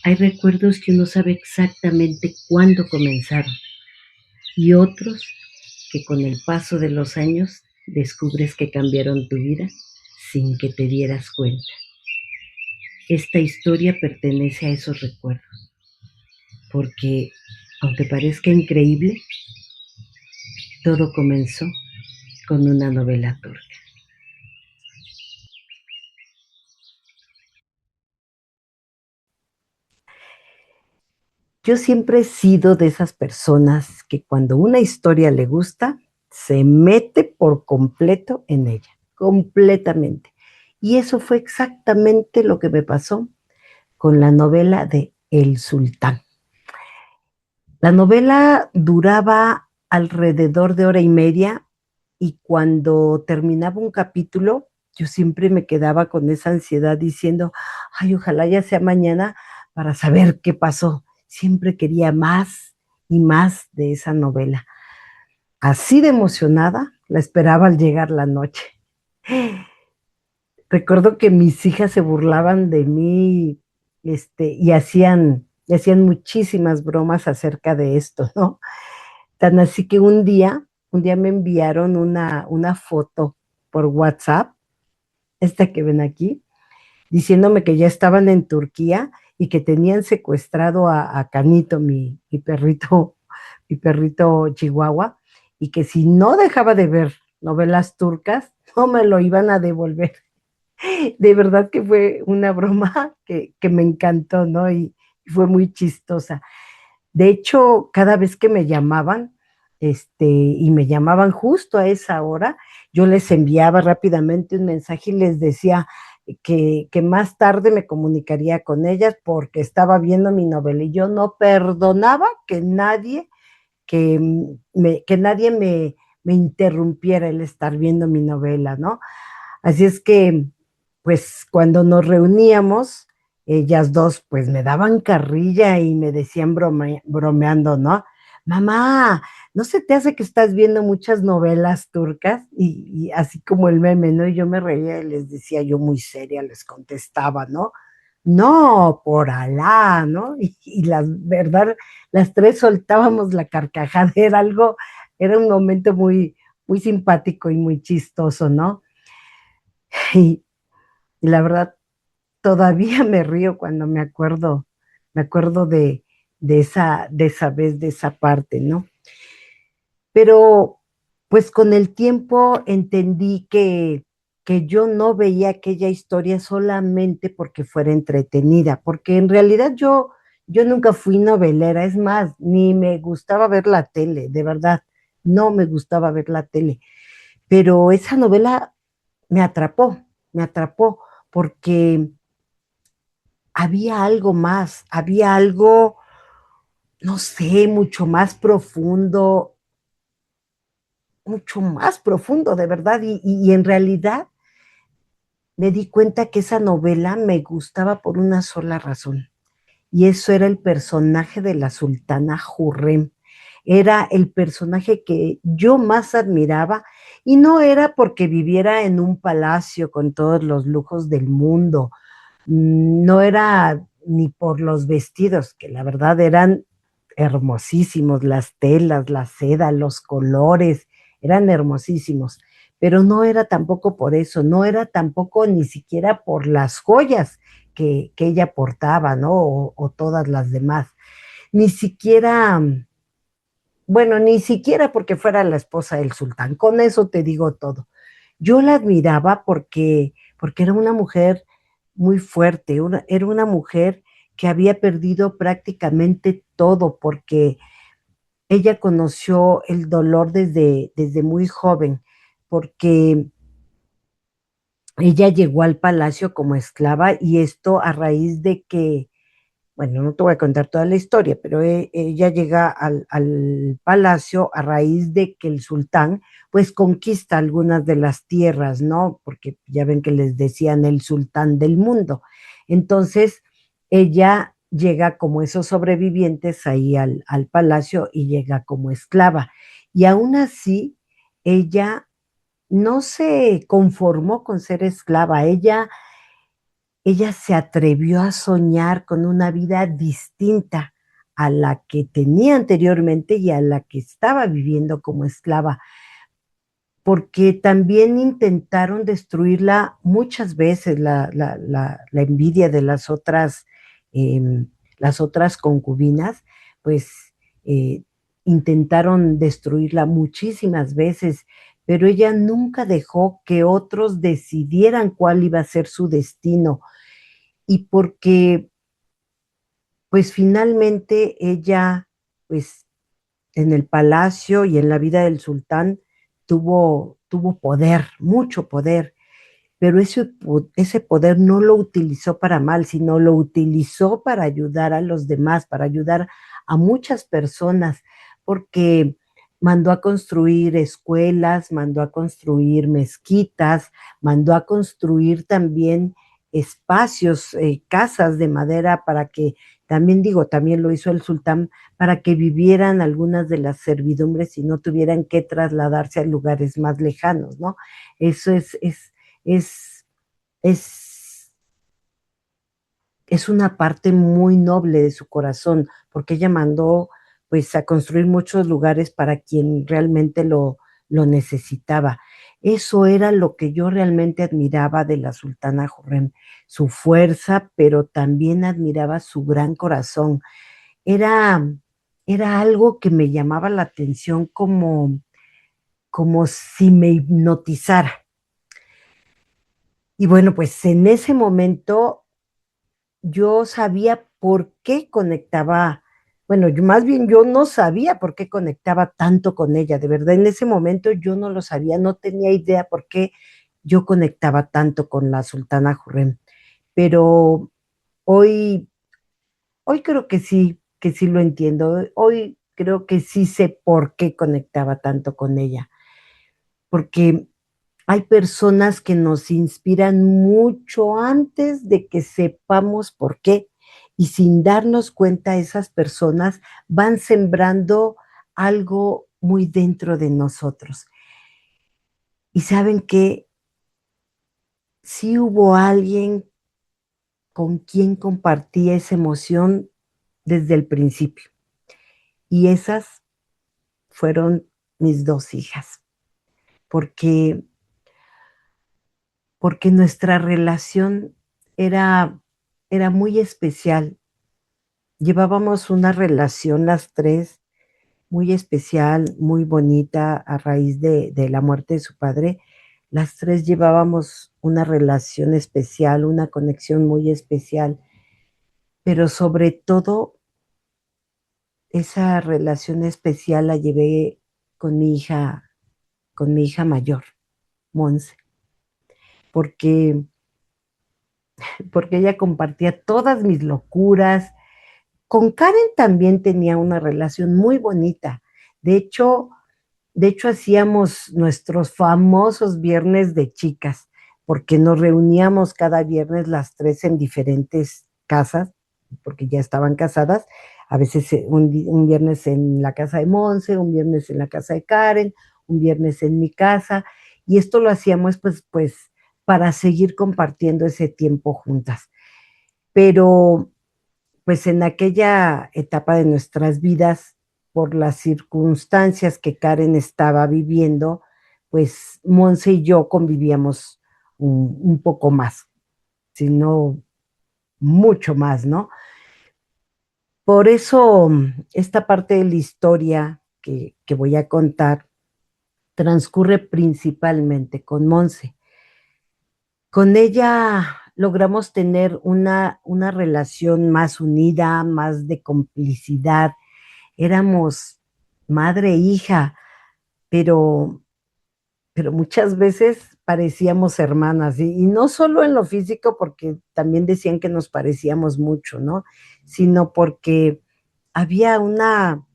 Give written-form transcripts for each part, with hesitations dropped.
Hay recuerdos que uno sabe exactamente cuándo comenzaron y otros que con el paso de los años descubres que cambiaron tu vida sin que te dieras cuenta. Esta historia pertenece a esos recuerdos, porque aunque parezca increíble, todo comenzó con una novela turca. Yo siempre he sido de esas personas que cuando una historia le gusta, se mete por completo en ella, completamente. Y eso fue exactamente lo que me pasó con la novela de El Sultán. La novela duraba alrededor de hora y media y cuando terminaba un capítulo, yo siempre me quedaba con esa ansiedad diciendo, ay, ojalá ya sea mañana para saber qué pasó. Siempre quería más y más de esa novela. Así de emocionada, la esperaba al llegar la noche. Recuerdo que mis hijas se burlaban de mí, y hacían muchísimas bromas acerca de esto, ¿no? Tan así que un día me enviaron una foto por WhatsApp, esta que ven aquí, diciéndome que ya estaban en Turquía y que tenían secuestrado a Canito, mi perrito, mi perrito chihuahua, y que si no dejaba de ver novelas turcas, no me lo iban a devolver. De verdad que fue una broma que me encantó, ¿no? Y fue muy chistosa. De hecho, cada vez que me llamaban, y me llamaban justo a esa hora, yo les enviaba rápidamente un mensaje y les decía que más tarde me comunicaría con ellas porque estaba viendo mi novela y yo no perdonaba que nadie me interrumpiera el estar viendo mi novela, ¿no? Así es que, pues cuando nos reuníamos, ellas dos, pues me daban carrilla y me decían bromeando, ¿no? Mamá, ¿no se te hace que estás viendo muchas novelas turcas? Y así como el meme, ¿no? Y yo me reía y les decía, yo muy seria les contestaba, ¿no? No, por Alá, ¿no? Y la verdad, las tres soltábamos la carcajada, era un momento muy, muy simpático y muy chistoso, ¿no? Y, y la verdad, todavía me río cuando me acuerdo de esa vez, de esa parte, ¿no? Pero pues con el tiempo entendí que yo no veía aquella historia solamente porque fuera entretenida, porque en realidad yo nunca fui novelera, es más, ni me gustaba ver la tele, de verdad, no me gustaba ver la tele, pero esa novela me atrapó porque había algo, no sé, mucho más profundo, de verdad, y en realidad me di cuenta que esa novela me gustaba por una sola razón, y eso era el personaje de la sultana Hurrem. Era el personaje que yo más admiraba y no era porque viviera en un palacio con todos los lujos del mundo, no era ni por los vestidos, que la verdad eran hermosísimos, las telas, la seda, los colores, eran hermosísimos, pero no era tampoco por eso, no era tampoco ni siquiera por las joyas que ella portaba, ¿no? O todas las demás, ni siquiera, bueno, ni siquiera porque fuera la esposa del sultán, con eso te digo todo. Yo la admiraba porque era una mujer muy fuerte, era una mujer que había perdido prácticamente todo, porque ella conoció el dolor desde muy joven, porque ella llegó al palacio como esclava y esto a raíz de que, bueno, no te voy a contar toda la historia, pero ella llega al palacio a raíz de que el sultán pues conquista algunas de las tierras, ¿no? Porque ya ven que les decían el sultán del mundo. Entonces, ella llega como esos sobrevivientes ahí al palacio y llega como esclava. Y aún así, ella no se conformó con ser esclava, ella ella se atrevió a soñar con una vida distinta a la que tenía anteriormente y a la que estaba viviendo como esclava, porque también intentaron destruirla muchas veces, la envidia de eh, las otras concubinas, pues eh, intentaron destruirla muchísimas veces, pero ella nunca dejó que otros decidieran cuál iba a ser su destino. Y porque, pues finalmente ella, pues en el palacio y en la vida del sultán tuvo poder, mucho poder, pero ese poder no lo utilizó para mal, sino lo utilizó para ayudar a los demás, para ayudar a muchas personas, porque mandó a construir escuelas, mandó a construir mezquitas, mandó a construir también espacios, casas de madera para que, también digo, también lo hizo el sultán, para que vivieran algunas de las servidumbres y no tuvieran que trasladarse a lugares más lejanos, ¿no? Eso es, es, es una parte muy noble de su corazón, porque ella mandó pues a construir muchos lugares para quien realmente lo necesitaba. Eso era lo que yo realmente admiraba de la sultana Hurrem, su fuerza, pero también admiraba su gran corazón. Era, era algo que me llamaba la atención como si me hipnotizara. Y bueno, pues en ese momento yo sabía por qué conectaba, bueno, más bien yo no sabía por qué conectaba tanto con ella, de verdad, en ese momento yo no lo sabía, no tenía idea por qué yo conectaba tanto con la sultana Hurrem, pero hoy, hoy creo que sí lo entiendo, hoy creo que sí sé por qué conectaba tanto con ella, porque hay personas que nos inspiran mucho antes de que sepamos por qué. Y sin darnos cuenta, esas personas van sembrando algo muy dentro de nosotros. Y saben que sí hubo alguien con quien compartí esa emoción desde el principio. Y esas fueron mis dos hijas. Porque, porque nuestra relación era, era muy especial. Llevábamos una relación las tres muy especial, muy bonita a raíz de la muerte de su padre. Las tres llevábamos una relación especial, una conexión muy especial, pero sobre todo esa relación especial la llevé con con mi hija mayor, Monse, porque, porque ella compartía todas mis locuras. Con Karen también tenía una relación muy bonita. De hecho, De hecho, hacíamos nuestros famosos viernes de chicas, porque nos reuníamos cada viernes las tres en diferentes casas, porque ya estaban casadas. A veces un viernes en la casa de Monse, un viernes en la casa de Karen, un viernes en mi casa. Y esto lo hacíamos pues para seguir compartiendo ese tiempo juntas. Pero pues en aquella etapa de nuestras vidas, por las circunstancias que Karen estaba viviendo, pues Monse y yo convivíamos un poco más, sino mucho más, ¿no? Por eso esta parte de la historia que voy a contar transcurre principalmente con Monse. Con ella logramos tener una relación más unida, más de complicidad. Éramos madre e hija, pero, pero muchas veces parecíamos hermanas, y no solo en lo físico, porque también decían que nos parecíamos mucho, ¿no? Sino porque había una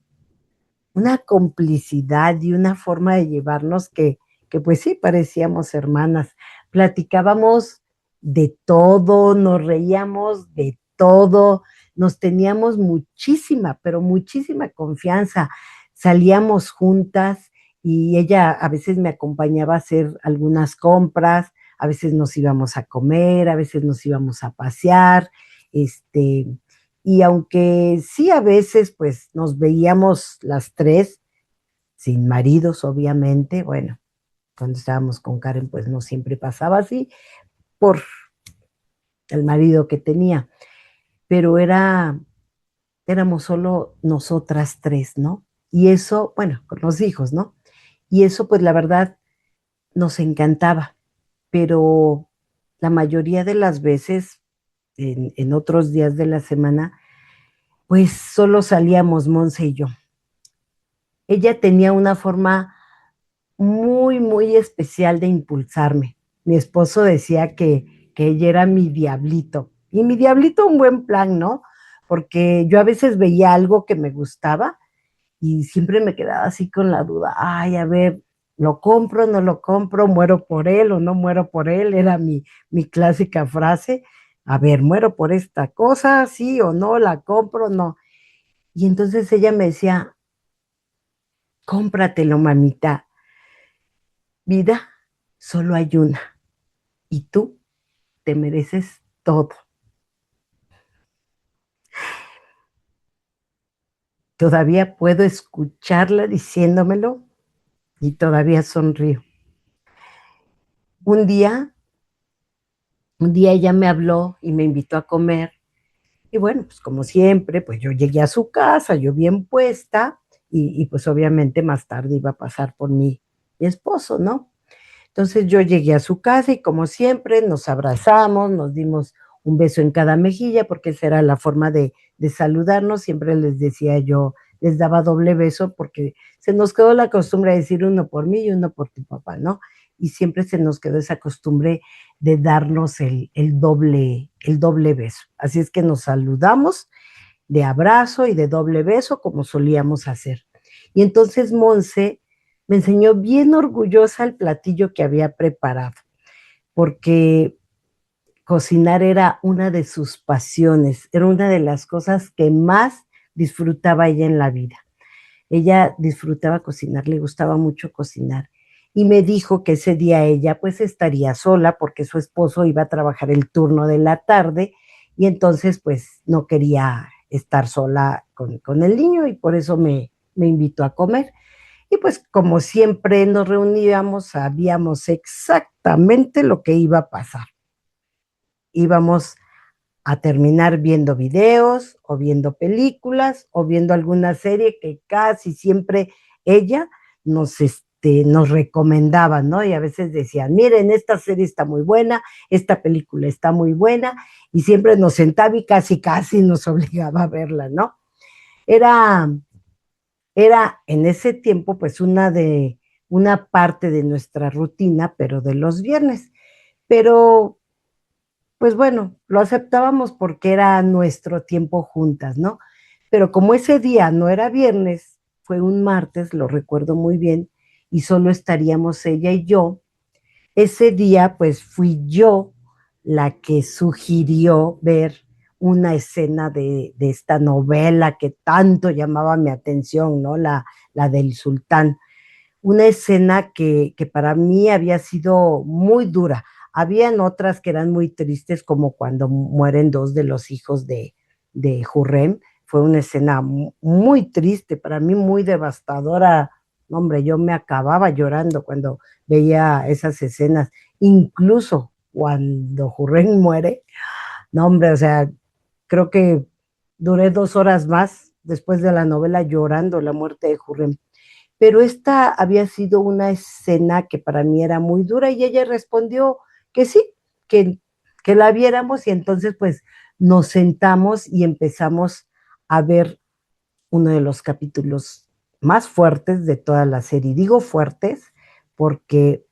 complicidad y una forma de llevarnos que pues sí, parecíamos hermanas. Platicábamos de todo, nos reíamos de todo, nos teníamos muchísima, pero muchísima confianza. Salíamos juntas y ella a veces me acompañaba a hacer algunas compras, a veces nos íbamos a comer, a veces nos íbamos a pasear, este, y aunque sí a veces pues nos veíamos las tres, sin maridos obviamente, bueno, cuando estábamos con Karen pues no siempre pasaba así por el marido que tenía, pero éramos solo nosotras tres, ¿no? Y eso, bueno, con los hijos, ¿no? Y eso pues la verdad nos encantaba, pero la mayoría de las veces, en otros días de la semana, pues solo salíamos Monse y yo. Ella tenía una forma muy, muy especial de impulsarme. Mi esposo decía que ella era mi diablito. Y mi diablito un buen plan, ¿no? Porque yo a veces veía algo que me gustaba y siempre me quedaba así con la duda, ay, a ver, ¿lo compro, no lo compro, muero por él o no muero por él? Era mi clásica frase, a ver, muero por esta cosa, sí o no, la compro, no. Y entonces ella me decía, cómpratelo, mamita, vida solo hay una y tú te mereces todo. Todavía puedo escucharla diciéndomelo y todavía sonrío. Un día, un día ella me habló y me invitó a comer. Y bueno, pues como siempre, pues yo llegué a su casa, yo bien puesta, y pues obviamente más tarde iba a pasar por mi esposo, ¿no? Entonces yo llegué a su casa y como siempre nos abrazamos, nos dimos un beso en cada mejilla, porque esa era la forma de saludarnos. Siempre les decía yo, les daba doble beso, porque se nos quedó la costumbre de decir uno por mí y uno por tu papá, ¿no? Y siempre se nos quedó esa costumbre de darnos el doble beso. Así es que nos saludamos de abrazo y de doble beso como solíamos hacer. Y entonces Monse me enseñó bien orgullosa el platillo que había preparado, porque cocinar era una de sus pasiones, era una de las cosas que más disfrutaba ella en la vida. Ella disfrutaba cocinar, le gustaba mucho cocinar. Y me dijo que ese día ella pues estaría sola porque su esposo iba a trabajar el turno de la tarde y entonces pues no quería estar sola con el niño y por eso me invitó a comer. Y pues como siempre nos reuníamos, sabíamos exactamente lo que iba a pasar. Íbamos a terminar viendo videos o viendo películas o viendo alguna serie que casi siempre ella nos recomendaba, ¿no? Y a veces decían, miren, esta serie está muy buena, esta película está muy buena, y siempre nos sentaba y casi, casi nos obligaba a verla, ¿no? Era, era en ese tiempo pues una parte de nuestra rutina, pero de los viernes. Pero pues bueno, lo aceptábamos porque era nuestro tiempo juntas, ¿no? Pero como ese día no era viernes, fue un martes, lo recuerdo muy bien, y solo estaríamos ella y yo, ese día pues fui yo la que sugirió ver una escena de esta novela que tanto llamaba mi atención, ¿no? La del sultán, una escena que para mí había sido muy dura. Habían otras que eran muy tristes, como cuando mueren dos de los hijos de Hurrem. Fue una escena muy triste, para mí muy devastadora. Hombre, yo me acababa llorando cuando veía esas escenas, incluso cuando Hurrem muere. No, hombre, o sea, creo que duré 2 horas más después de la novela llorando la muerte de Hurrem, pero esta había sido una escena que para mí era muy dura y ella respondió que sí, que, que la viéramos y entonces pues nos sentamos y empezamos a ver uno de los capítulos más fuertes de toda la serie. Digo fuertes porque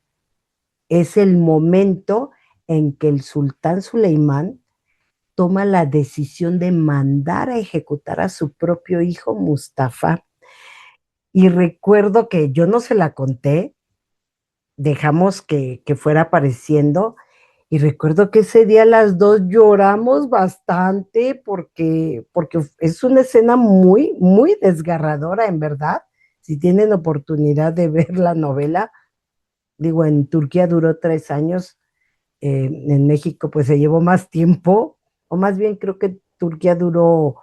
es el momento en que el sultán Suleimán toma la decisión de mandar a ejecutar a su propio hijo Mustafa. Y recuerdo que yo no se la conté, dejamos que fuera apareciendo. Y recuerdo que ese día las dos lloramos bastante porque es una escena muy, muy desgarradora, en verdad. Si tienen oportunidad de ver la novela, digo, en Turquía duró 3 años, en México pues se llevó más tiempo, o más bien creo que Turquía duró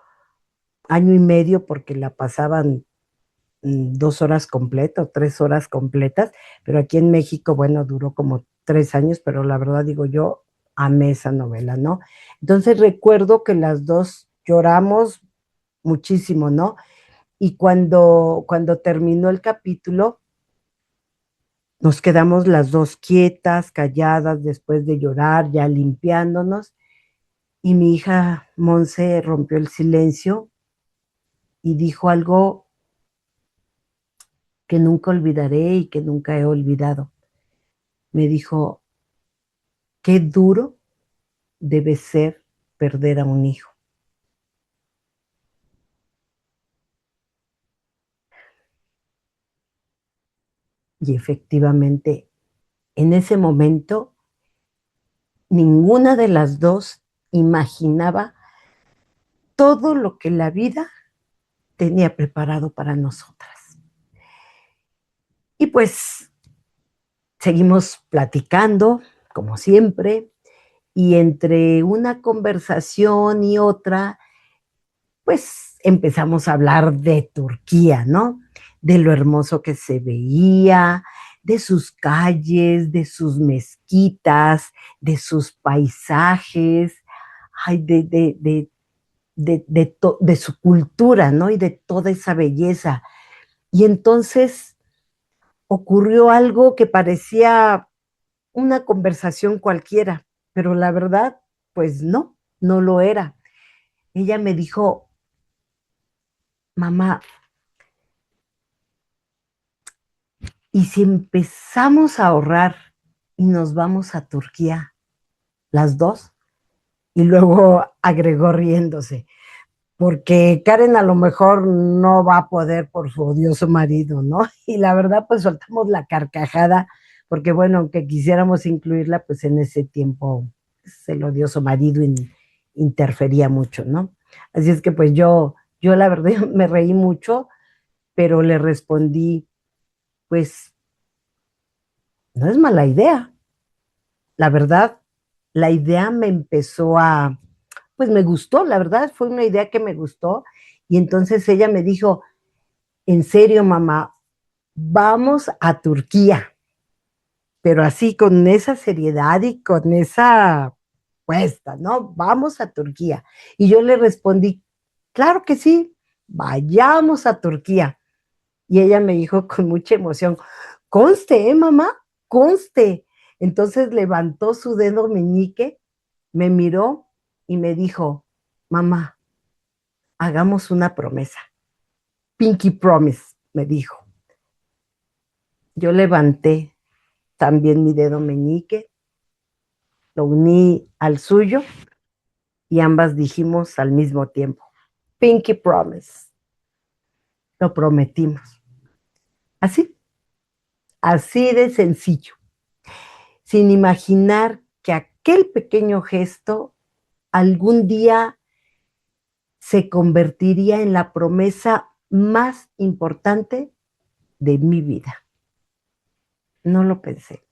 año y medio porque la pasaban 2 horas completas, 3 horas completas, pero aquí en México, bueno, duró como 3 años, pero la verdad digo yo, amé esa novela, ¿no? Entonces recuerdo que las dos lloramos muchísimo, ¿no? Y cuando terminó el capítulo, nos quedamos las dos quietas, calladas, después de llorar, ya limpiándonos, y mi hija Monse rompió el silencio y dijo algo que nunca olvidaré y que nunca he olvidado. Me dijo, qué duro debe ser perder a un hijo. Y efectivamente, en ese momento, ninguna de las dos imaginaba todo lo que la vida tenía preparado para nosotras. Y pues seguimos platicando, como siempre, y entre una conversación y otra, pues empezamos a hablar de Turquía, ¿no? De lo hermoso que se veía, de sus calles, de sus mezquitas, de sus paisajes, ay, de su cultura, ¿no? Y de toda esa belleza. Y entonces ocurrió algo que parecía una conversación cualquiera, pero la verdad, pues no, no lo era. Ella me dijo, mamá, ¿y si empezamos a ahorrar y nos vamos a Turquía, las dos? Y luego agregó riéndose, porque Karen a lo mejor no va a poder por su odioso marido, ¿no? Y la verdad, pues soltamos la carcajada, porque bueno, aunque quisiéramos incluirla, pues en ese tiempo pues, el odioso marido interfería mucho, ¿no? Así es que pues yo la verdad me reí mucho, pero le respondí, pues no es mala idea. La verdad, la idea me empezó pues me gustó, la verdad, fue una idea que me gustó. Y entonces ella me dijo, en serio, mamá, vamos a Turquía, pero así con esa seriedad y con esa puesta, ¿no? Vamos a Turquía. Y yo le respondí, claro que sí, vayamos a Turquía. Y ella me dijo con mucha emoción, conste, mamá? Conste. Entonces levantó su dedo meñique, me miró y me dijo, mamá, hagamos una promesa. Pinky promise, me dijo. Yo levanté también mi dedo meñique, lo uní al suyo y ambas dijimos al mismo tiempo, Pinky promise. Lo prometimos. Así, así de sencillo, sin imaginar que aquel pequeño gesto algún día se convertiría en la promesa más importante de mi vida. No lo pensé.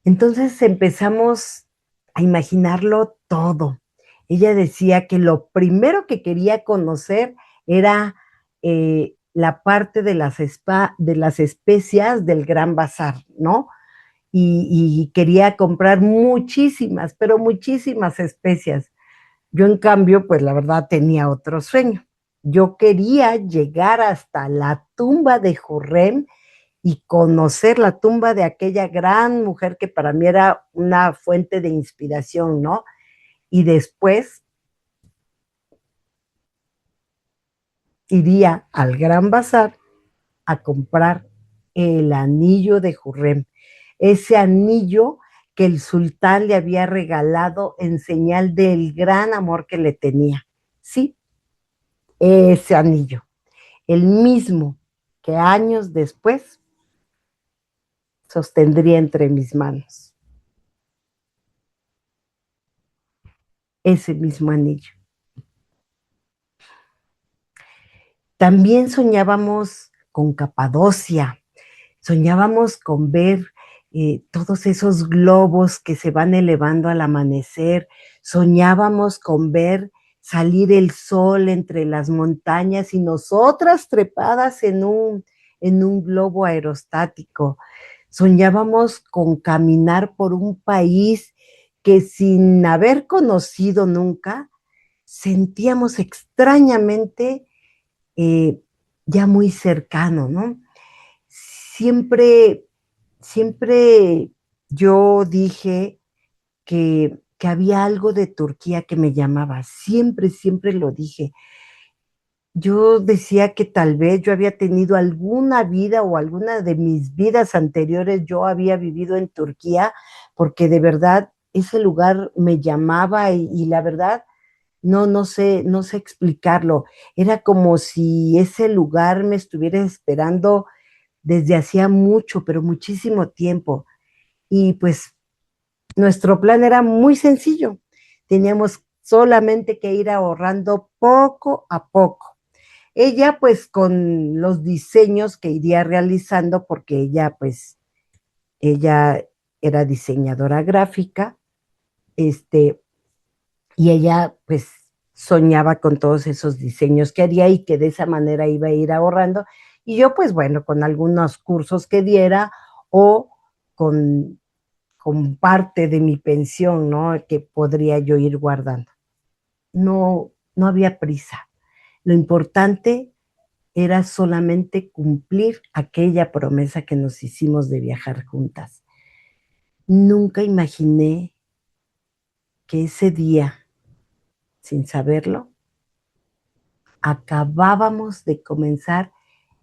Entonces empezamos a imaginarlo todo. Ella decía que lo primero que quería conocer era la parte de las especias del Gran Bazar, ¿no? Y quería comprar muchísimas, pero muchísimas especias. Yo, en cambio, pues la verdad tenía otro sueño. Yo quería llegar hasta la tumba de Jurrem y conocer la tumba de aquella gran mujer que para mí era una fuente de inspiración, ¿no? Y después iría al Gran Bazar a comprar el anillo de Jurrem, ese anillo que el sultán le había regalado en señal del gran amor que le tenía. Sí, ese anillo, el mismo que años después sostendría entre mis manos, ese mismo anillo. También soñábamos con Capadocia, soñábamos con ver todos esos globos que se van elevando al amanecer. Soñábamos con ver salir el sol entre las montañas y nosotras trepadas en un globo aerostático. Soñábamos con caminar por un país que sin haber conocido nunca, sentíamos extrañamente eh, ya muy cercano, ¿no? Siempre, siempre yo dije que había algo de Turquía que me llamaba, siempre, siempre lo dije. Yo decía que tal vez yo había tenido alguna vida o alguna de mis vidas anteriores, yo había vivido en Turquía, porque de verdad ese lugar me llamaba y la verdad no sé explicarlo. Era como si ese lugar me estuviera esperando desde hacía mucho, pero muchísimo tiempo. Y pues nuestro plan era muy sencillo. Teníamos solamente que ir ahorrando poco a poco. Ella pues con los diseños que iría realizando, porque ella era diseñadora gráfica, este, y ella pues soñaba con todos esos diseños que haría y que de esa manera iba a ir ahorrando. Y yo pues bueno, con algunos cursos que diera o con, con parte de mi pensión, ¿no? Que podría yo ir guardando. No había prisa. Lo importante era solamente cumplir aquella promesa que nos hicimos de viajar juntas. Nunca imaginé que ese día, sin saberlo, acabábamos de comenzar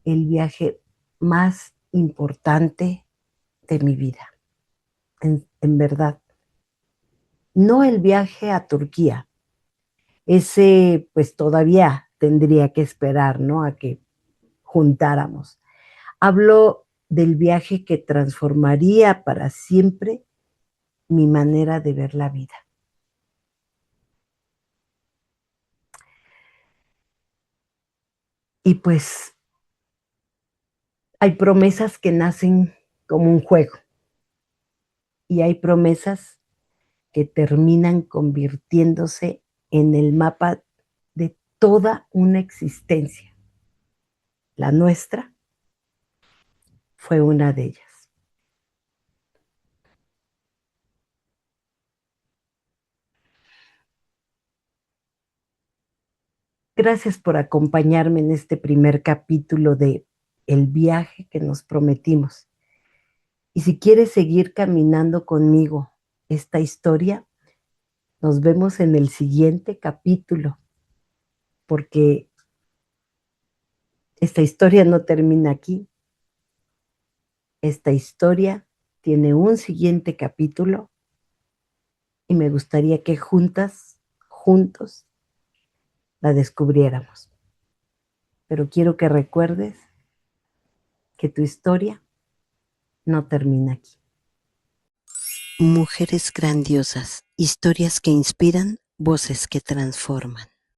el viaje más importante de mi vida, en verdad. No el viaje a Turquía, ese pues todavía tendría que esperar, ¿no? A que juntáramos. Hablo del viaje que transformaría para siempre mi manera de ver la vida. Y pues hay promesas que nacen como un juego y hay promesas que terminan convirtiéndose en el mapa de toda una existencia. La nuestra fue una de ellas. Gracias por acompañarme en este primer capítulo de El viaje que nos prometimos. Y si quieres seguir caminando conmigo esta historia, nos vemos en el siguiente capítulo, porque esta historia no termina aquí. Esta historia tiene un siguiente capítulo y me gustaría que juntas, juntos, la descubriéramos. Pero quiero que recuerdes que tu historia no termina aquí. Mujeres grandiosas, historias que inspiran, voces que transforman.